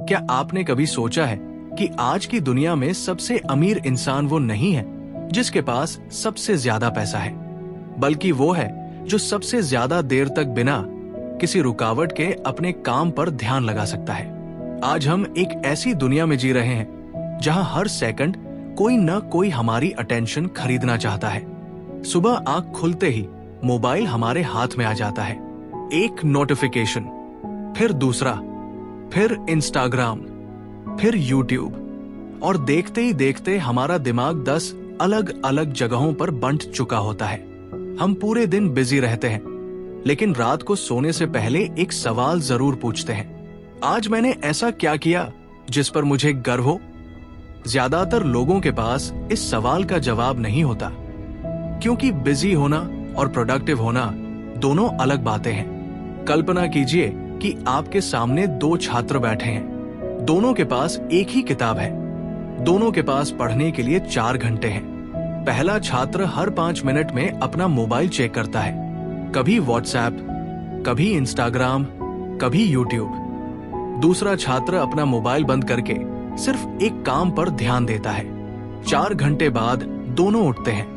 क्या आपने कभी सोचा है कि आज की दुनिया में सबसे अमीर इंसान वो नहीं है जिसके पास सबसे ज्यादा पैसा है, बल्कि वो है जो सबसे ज्यादा देर तक बिना किसी रुकावट के अपने काम पर ध्यान लगा सकता है। आज हम एक ऐसी दुनिया में जी रहे हैं जहां हर सेकंड कोई न कोई हमारी अटेंशन खरीदना चाहता है। सुबह आंख खुलते ही मोबाइल हमारे हाथ में आ जाता है। एक नोटिफिकेशन, फिर दूसरा, फिर इंस्टाग्राम, फिर यूट्यूब, और देखते ही देखते हमारा दिमाग 10 अलग अलग जगहों पर बंट चुका होता है। हम पूरे दिन बिजी रहते हैं, लेकिन रात को सोने से पहले एक सवाल जरूर पूछते हैं, आज मैंने ऐसा क्या किया जिस पर मुझे गर्व हो? ज्यादातर लोगों के पास इस सवाल का जवाब नहीं होता, क्योंकि बिजी होना और प्रोडक्टिव होना दोनों अलग बातें हैं। कल्पना कीजिए कि आपके सामने 2 छात्र बैठे हैं। दोनों के पास एक ही किताब है, दोनों के पास पढ़ने के लिए 4 घंटे हैं। पहला छात्र हर 5 मिनट में अपना मोबाइल चेक करता है, कभी व्हाट्सएप, कभी इंस्टाग्राम, कभी यूट्यूब। दूसरा छात्र अपना मोबाइल बंद करके सिर्फ एक काम पर ध्यान देता है। 4 घंटे बाद दोनों उठते हैं।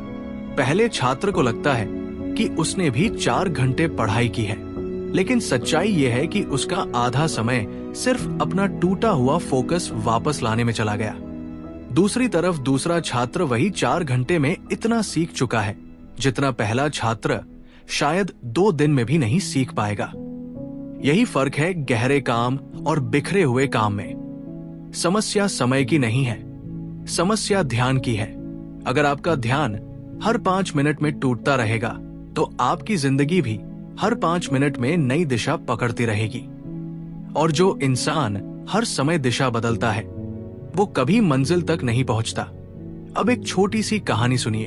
पहले छात्र को लगता है कि उसने भी 4 घंटे पढ़ाई की है, लेकिन सच्चाई यह है कि उसका आधा समय सिर्फ अपना टूटा हुआ फोकस वापस लाने में चला गया। दूसरी तरफ दूसरा छात्र वही 4 घंटे में इतना सीख चुका है जितना पहला छात्र शायद 2 दिन में भी नहीं सीख पाएगा। यही फर्क है गहरे काम और बिखरे हुए काम में। समस्या समय की नहीं है, समस्या ध्यान की है। अगर आपका ध्यान हर 5 मिनट में टूटता रहेगा तो आपकी जिंदगी भी हर 5 मिनट में नई दिशा पकड़ती रहेगी। और जो इंसान हर समय दिशा बदलता है वो कभी मंजिल तक नहीं पहुंचता। अब एक छोटी सी कहानी सुनिए।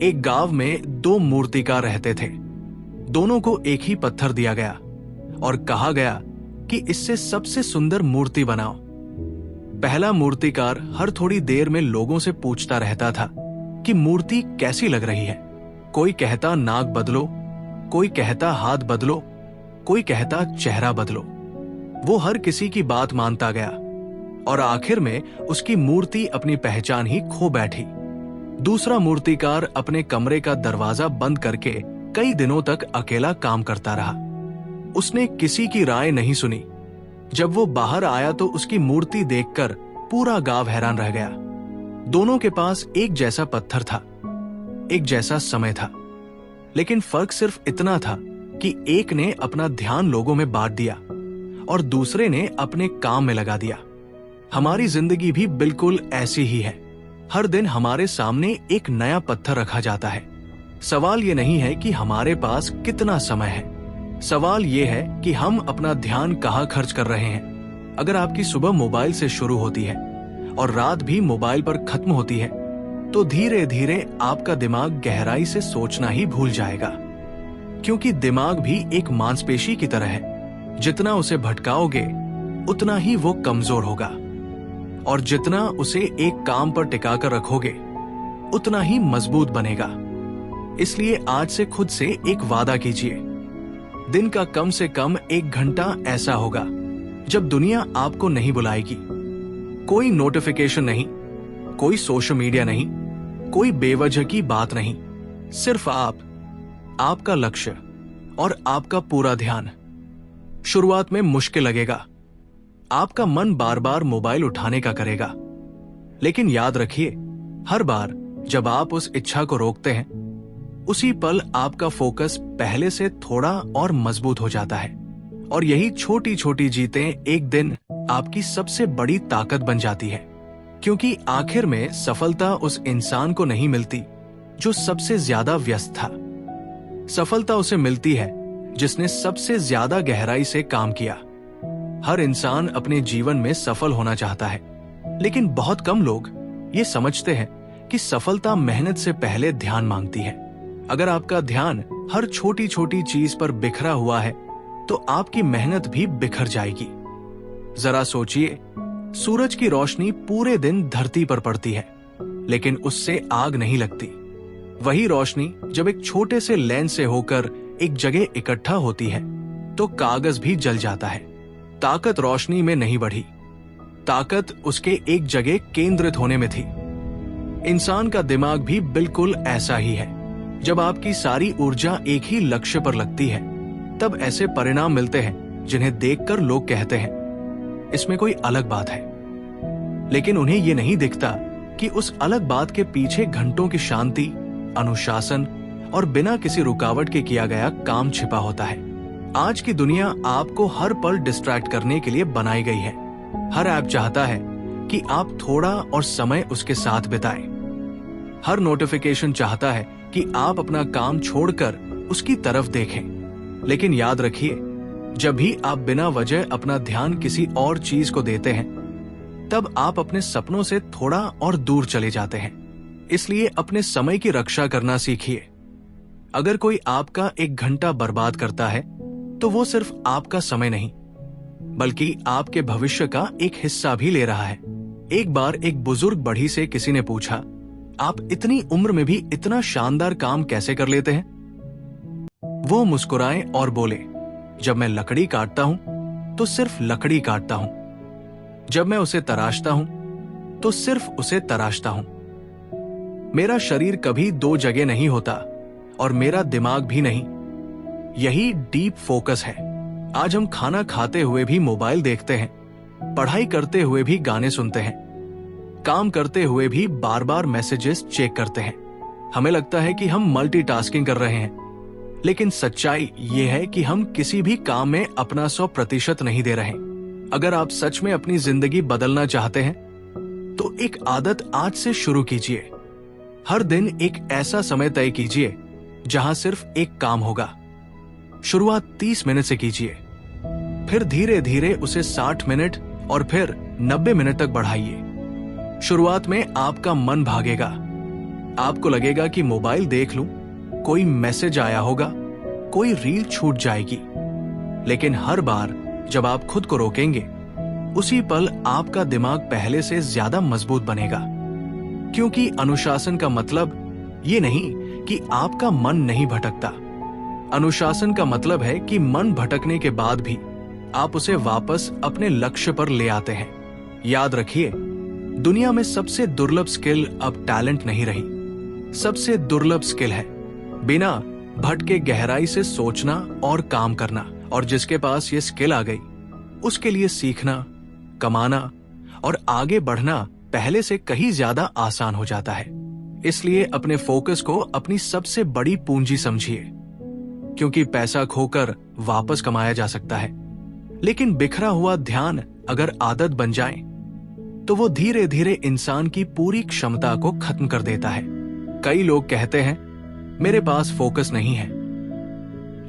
एक गांव में 2 मूर्तिकार रहते थे। दोनों को एक ही पत्थर दिया गया और कहा गया कि इससे सबसे सुंदर मूर्ति बनाओ। पहला मूर्तिकार हर थोड़ी देर में लोगों से पूछता रहता था कि मूर्ति कैसी लग रही है। कोई कहता नाक बदलो, कोई कहता हाथ बदलो, कोई कहता चेहरा बदलो। वो हर किसी की बात मानता गया और आखिर में उसकी मूर्ति अपनी पहचान ही खो बैठी। दूसरा मूर्तिकार अपने कमरे का दरवाजा बंद करके कई दिनों तक अकेला काम करता रहा। उसने किसी की राय नहीं सुनी। जब वो बाहर आया तो उसकी मूर्ति देखकर पूरा गांव हैरान रह गया। दोनों के पास एक जैसा पत्थर था, एक जैसा समय था, लेकिन फर्क सिर्फ इतना था कि एक ने अपना ध्यान लोगों में बांट दिया और दूसरे ने अपने काम में लगा दिया। हमारी जिंदगी भी बिल्कुल ऐसी ही है। हर दिन हमारे सामने एक नया पत्थर रखा जाता है। सवाल ये नहीं है कि हमारे पास कितना समय है, सवाल ये है कि हम अपना ध्यान कहाँ खर्च कर रहे हैं। अगर आपकी सुबह मोबाइल से शुरू होती है और रात भी मोबाइल पर खत्म होती है तो धीरे धीरे आपका दिमाग गहराई से सोचना ही भूल जाएगा, क्योंकि दिमाग भी एक मांसपेशी की तरह है। जितना उसे भटकाओगे उतना ही वो कमजोर होगा, और जितना उसे एक काम पर टिकाकर रखोगे उतना ही मजबूत बनेगा। इसलिए आज से खुद से एक वादा कीजिए, दिन का कम से कम 1 घंटा ऐसा होगा जब दुनिया आपको नहीं बुलाएगी। कोई नोटिफिकेशन नहीं, कोई सोशल मीडिया नहीं, कोई बेवजह की बात नहीं, सिर्फ आप, आपका लक्ष्य और आपका पूरा ध्यान। शुरुआत में मुश्किल लगेगा, आपका मन बार बार मोबाइल उठाने का करेगा, लेकिन याद रखिए, हर बार जब आप उस इच्छा को रोकते हैं उसी पल आपका फोकस पहले से थोड़ा और मजबूत हो जाता है। और यही छोटी छोटी जीतें एक दिन आपकी सबसे बड़ी ताकत बन जाती है, क्योंकि आखिर में सफलता उस इंसान को नहीं मिलती जो सबसे ज्यादा व्यस्त था। सफलता उसे मिलती है जिसने सबसे ज्यादा गहराई से काम किया। हर इंसान अपने जीवन में सफल होना चाहता है, लेकिन बहुत कम लोग ये समझते हैं कि सफलता मेहनत से पहले ध्यान मांगती है। अगर आपका ध्यान हर छोटी छोटी चीज पर बिखरा हुआ है तो आपकी मेहनत भी बिखर जाएगी। जरा सोचिए, सूरज की रोशनी पूरे दिन धरती पर पड़ती है, लेकिन उससे आग नहीं लगती। वही रोशनी जब एक छोटे से लेंस से होकर एक जगह इकट्ठा होती है तो कागज भी जल जाता है। ताकत रोशनी में नहीं बढ़ी, ताकत उसके एक जगह केंद्रित होने में थी। इंसान का दिमाग भी बिल्कुल ऐसा ही है। जब आपकी सारी ऊर्जा एक ही लक्ष्य पर लगती है, तब ऐसे परिणाम मिलते हैं जिन्हें देखकर लोग कहते हैं इसमें कोई अलग बात है। लेकिन उन्हें यह नहीं दिखता कि उस अलग बात के पीछे घंटों की शांति, अनुशासन और बिना किसी रुकावट के किया गया काम छिपा होता है। आज की दुनिया आपको हर पल डिस्ट्रैक्ट करने के लिए बनाई गई है। हर ऐप चाहता है कि आप थोड़ा और समय उसके साथ बिताएं। हर नोटिफिकेशन चाहता है कि आप अपना काम छोड़कर उसकी तरफ देखें। लेकिन याद रखिए, जब भी आप बिना वजह अपना ध्यान किसी और चीज को देते हैं, तब आप अपने सपनों से थोड़ा और दूर चले जाते हैं। इसलिए अपने समय की रक्षा करना सीखिए। अगर कोई आपका 1 घंटा बर्बाद करता है, तो वो सिर्फ आपका समय नहीं, बल्कि आपके भविष्य का एक हिस्सा भी ले रहा है। एक बार एक बुजुर्ग बढ़ी से किसी ने पूछा, आप इतनी उम्र में भी इतना शानदार काम कैसे कर लेते हैं? वो मुस्कुराए और बोले, जब मैं लकड़ी काटता हूं तो सिर्फ लकड़ी काटता हूं, जब मैं उसे तराशता हूं तो सिर्फ उसे तराशता हूं। मेरा शरीर कभी 2 जगह नहीं होता और मेरा दिमाग भी नहीं। यही डीप फोकस है। आज हम खाना खाते हुए भी मोबाइल देखते हैं, पढ़ाई करते हुए भी गाने सुनते हैं, काम करते हुए भी बार बार मैसेजेस चेक करते हैं। हमें लगता है कि हम मल्टीटास्किंग कर रहे हैं, लेकिन सच्चाई ये है कि हम किसी भी काम में अपना 100% नहीं दे रहे। अगर आप सच में अपनी जिंदगी बदलना चाहते हैं, तो एक आदत आज से शुरू कीजिए। हर दिन एक ऐसा समय तय कीजिए जहां सिर्फ एक काम होगा। शुरुआत 30 मिनट से कीजिए, फिर धीरे धीरे उसे 60 मिनट और फिर 90 मिनट तक बढ़ाइए। शुरुआत में आपका मन भागेगा, आपको लगेगा कि मोबाइल देख लूं, कोई मैसेज आया होगा, कोई रील छूट जाएगी। लेकिन हर बार जब आप खुद को रोकेंगे, उसी पल आपका दिमाग पहले से ज्यादा मजबूत बनेगा। क्योंकि अनुशासन का मतलब ये नहीं कि आपका मन नहीं भटकता। अनुशासन का मतलब है कि मन भटकने के बाद भी आप उसे वापस अपने लक्ष्य पर ले आते हैं। याद रखिए, दुनिया में सबसे दुर्लभ स्किल अब टैलेंट नहीं रही। सबसे दुर्लभ स्किल है बिना भटके गहराई से सोचना और काम करना। और जिसके पास ये स्किल आ गई, उसके लिए सीखना, कमाना और आगे बढ़ना पहले से कहीं ज्यादा आसान हो जाता है। इसलिए अपने फोकस को अपनी सबसे बड़ी पूंजी समझिए, क्योंकि पैसा खोकर वापस कमाया जा सकता है, लेकिन बिखरा हुआ ध्यान अगर आदत बन जाए, तो वो धीरे धीरे इंसान की पूरी क्षमता को खत्म कर देता है। कई लोग कहते हैं मेरे पास फोकस नहीं है,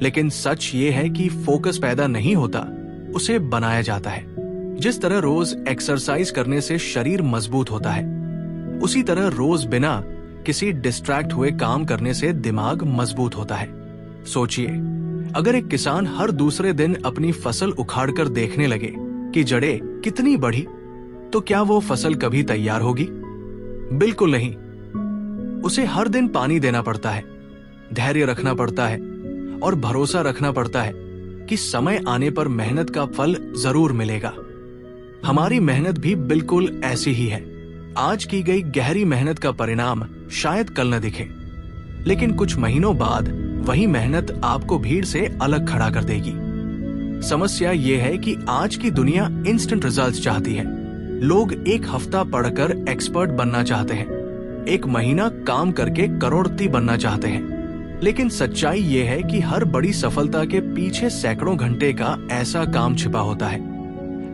लेकिन सच ये है कि फोकस पैदा नहीं होता, उसे बनाया जाता है। जिस तरह रोज एक्सरसाइज करने से शरीर मजबूत होता है, उसी तरह रोज बिना किसी डिस्ट्रैक्ट हुए काम करने से दिमाग मजबूत होता है। सोचिए, अगर एक किसान हर दूसरे दिन अपनी फसल उखाड़कर देखने लगे कि जड़ें कितनी बढ़ी, तो क्या वो फसल कभी तैयार होगी? बिल्कुल नहीं। उसे हर दिन पानी देना पड़ता है, धैर्य रखना पड़ता है और भरोसा रखना पड़ता है कि समय आने पर मेहनत का फल जरूर मिलेगा। हमारी मेहनत भी बिल्कुल ऐसी ही है। आज की गई गहरी मेहनत का परिणाम शायद कल न दिखे, लेकिन कुछ महीनों बाद वही मेहनत आपको भीड़ से अलग खड़ा कर देगी। समस्या यह है कि आज की दुनिया इंस्टेंट रिजल्ट्स चाहती है। लोग एक हफ्ता पढ़कर एक्सपर्ट बनना चाहते हैं, एक महीना काम करके करोड़पति बनना चाहते हैं। लेकिन सच्चाई ये है कि हर बड़ी सफलता के पीछे सैकड़ों घंटे का ऐसा काम छिपा होता है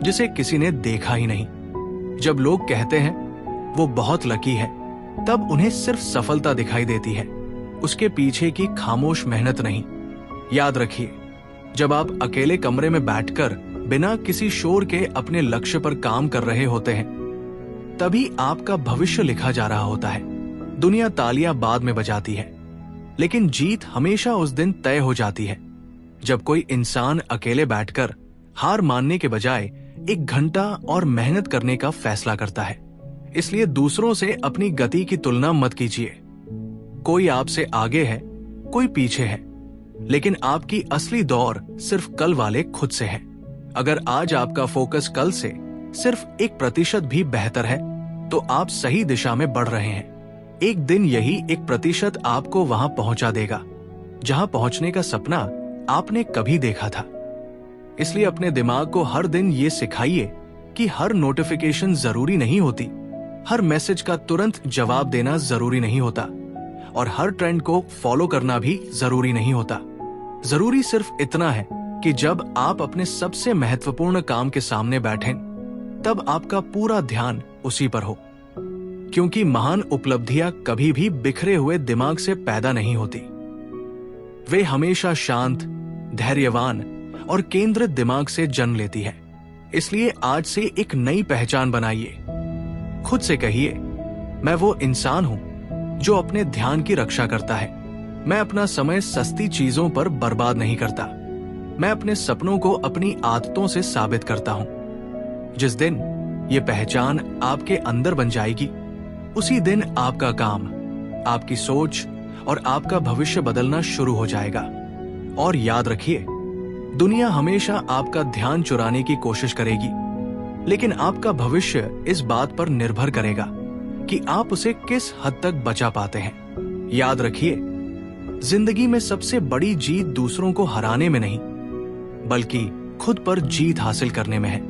जिसे किसी ने देखा ही नहीं। जब लोग कहते हैं वो बहुत लकी है, तब उन्हें सिर्फ सफलता दिखाई देती है, उसके पीछे की खामोश मेहनत नहीं। याद रखिए, जब आप अकेले कमरे में बैठकर बिना किसी शोर के अपने लक्ष्य पर काम कर रहे होते हैं, तभी आपका भविष्य लिखा जा रहा होता है। दुनिया तालियां बाद में बजाती है, लेकिन जीत हमेशा उस दिन तय हो जाती है जब कोई इंसान अकेले बैठकर हार मानने के बजाय 1 घंटा और मेहनत करने का फैसला करता है। इसलिए दूसरों से अपनी गति की तुलना मत कीजिए। कोई आपसे आगे है, कोई पीछे है, लेकिन आपकी असली दौड़ सिर्फ कल वाले खुद से है। अगर आज आपका फोकस कल से सिर्फ 1% भी बेहतर है तो आप सही दिशा में बढ़ रहे हैं। एक दिन यही 1% आपको वहां पहुंचा देगा जहां पहुंचने का सपना आपने कभी देखा था। इसलिए अपने दिमाग को हर दिन ये सिखाइए कि हर नोटिफिकेशन जरूरी नहीं होती, हर मैसेज का तुरंत जवाब देना जरूरी नहीं होता और हर ट्रेंड को फॉलो करना भी जरूरी नहीं होता। जरूरी सिर्फ इतना है कि जब आप अपने सबसे महत्वपूर्ण काम के सामने बैठें तब आपका पूरा ध्यान उसी पर हो, क्योंकि महान उपलब्धियां कभी भी बिखरे हुए दिमाग से पैदा नहीं होती। वे हमेशा शांत, धैर्यवान और केंद्रित दिमाग से जन्म लेती है। इसलिए आज से एक नई पहचान बनाइए। खुद से कहिए, मैं वो इंसान हूं जो अपने ध्यान की रक्षा करता है। मैं अपना समय सस्ती चीजों पर बर्बाद नहीं करता। मैं अपने सपनों को अपनी आदतों से साबित करता हूं। जिस दिन ये पहचान आपके अंदर बन जाएगी, उसी दिन आपका काम, आपकी सोच और आपका भविष्य बदलना शुरू हो जाएगा। और याद रखिए, दुनिया हमेशा आपका ध्यान चुराने की कोशिश करेगी, लेकिन आपका भविष्य इस बात पर निर्भर करेगा कि आप उसे किस हद तक बचा पाते हैं। याद रखिए, जिंदगी में सबसे बड़ी जीत दूसरों को हराने में नहीं, बल्कि खुद पर जीत हासिल करने में है।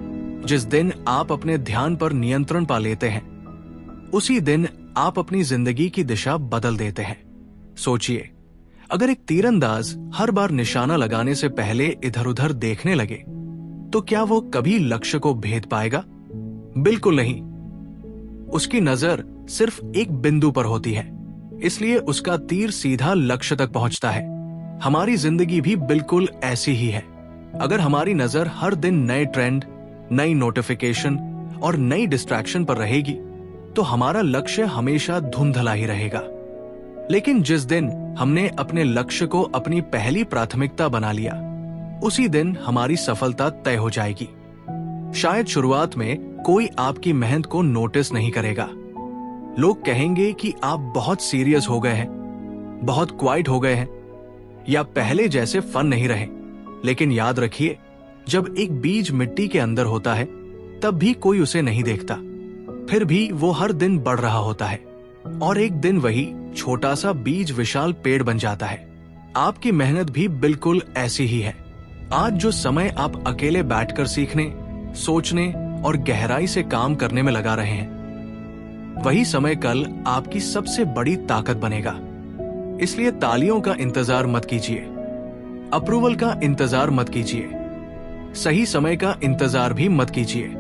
जिस दिन आप अपने ध्यान पर नियंत्रण पा लेते हैं, उसी दिन आप अपनी जिंदगी की दिशा बदल देते हैं। सोचिए, अगर एक तीरंदाज हर बार निशाना लगाने से पहले इधर उधर देखने लगे तो क्या वो कभी लक्ष्य को भेद पाएगा? बिल्कुल नहीं। उसकी नजर सिर्फ एक बिंदु पर होती है, इसलिए उसका तीर सीधा लक्ष्य तक पहुंचता है। हमारी जिंदगी भी बिल्कुल ऐसी ही है। अगर हमारी नजर हर दिन नए ट्रेंड, नई नोटिफिकेशन और नई डिस्ट्रैक्शन पर रहेगी तो हमारा लक्ष्य हमेशा धुंधला ही रहेगा। लेकिन जिस दिन हमने अपने लक्ष्य को अपनी पहली प्राथमिकता बना लिया, उसी दिन हमारी सफलता तय हो जाएगी। शायद शुरुआत में कोई आपकी मेहनत को नोटिस नहीं करेगा। लोग कहेंगे कि आप बहुत सीरियस हो गए हैं, बहुत क्वाइट हो गए हैं, या पहले जैसे फन नहीं रहे। लेकिन याद रखिए, जब एक बीज मिट्टी के अंदर होता है तब भी कोई उसे नहीं देखता, फिर भी वो हर दिन बढ़ रहा होता है और एक दिन वही छोटा सा बीज विशाल पेड़ बन जाता है। आपकी मेहनत भी बिल्कुल ऐसी ही है। आज जो समय आप अकेले बैठकर सीखने, सोचने और गहराई से काम करने में लगा रहे हैं, वही समय कल आपकी सबसे बड़ी ताकत बनेगा। इसलिए तालियों का इंतजार मत कीजिए, अप्रूवल का इंतजार मत कीजिए, सही समय का इंतजार भी मत कीजिए।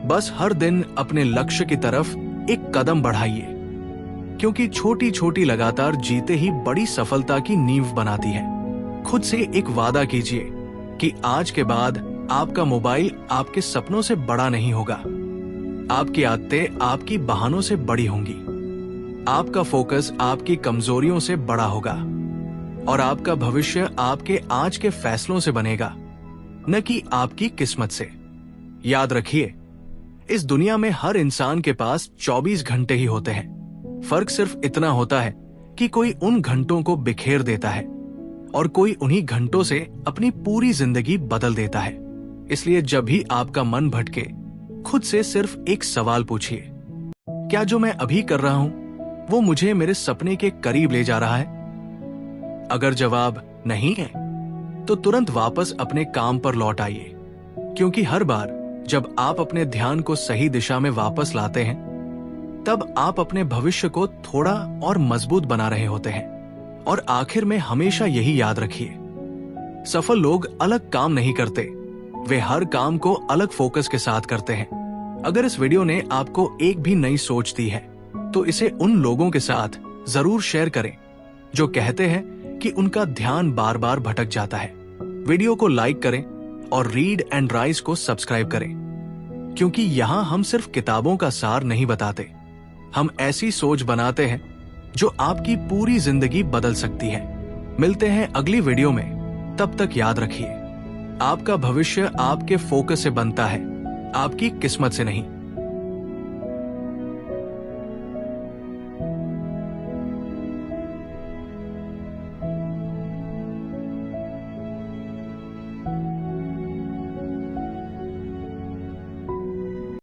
बस हर दिन अपने लक्ष्य की तरफ एक कदम बढ़ाइए, क्योंकि छोटी छोटी लगातार जीते ही बड़ी सफलता की नींव बनाती है। खुद से एक वादा कीजिए कि आज के बाद आपका मोबाइल आपके सपनों से बड़ा नहीं होगा, आपकी आदतें आपकी बहानों से बड़ी होंगी, आपका फोकस आपकी कमजोरियों से बड़ा होगा और आपका भविष्य आपके आज के फैसलों से बनेगा, न कि आपकी किस्मत से। याद रखिए, इस दुनिया में हर इंसान के पास 24 घंटे ही होते हैं। फर्क सिर्फ इतना होता है कि कोई उन घंटों को बिखेर देता है और कोई उन्हीं घंटों से अपनी पूरी जिंदगी बदल देता है। इसलिए जब भी आपका मन भटके, खुद से सिर्फ एक सवाल पूछिए, क्या जो मैं अभी कर रहा हूं वो मुझे मेरे सपने के करीब ले जा रहा है? अगर जवाब नहीं है तो तुरंत वापस अपने काम पर लौट आइए, क्योंकि हर बार जब आप अपने ध्यान को सही दिशा में वापस लाते हैं तब आप अपने भविष्य को थोड़ा और मजबूत बना रहे होते हैं। और आखिर में हमेशा यही याद रखिए, सफल लोग अलग काम नहीं करते, वे हर काम को अलग फोकस के साथ करते हैं। अगर इस वीडियो ने आपको एक भी नई सोच दी है तो इसे उन लोगों के साथ जरूर शेयर करें जो कहते हैं कि उनका ध्यान बार बार भटक जाता है। वीडियो को लाइक करें और रीड एंड राइज को सब्सक्राइब करें, क्योंकि यहाँ हम सिर्फ किताबों का सार नहीं बताते, हम ऐसी सोच बनाते हैं जो आपकी पूरी जिंदगी बदल सकती है। मिलते हैं अगली वीडियो में, तब तक याद रखिए, आपका भविष्य आपके फोकस से बनता है, आपकी किस्मत से नहीं।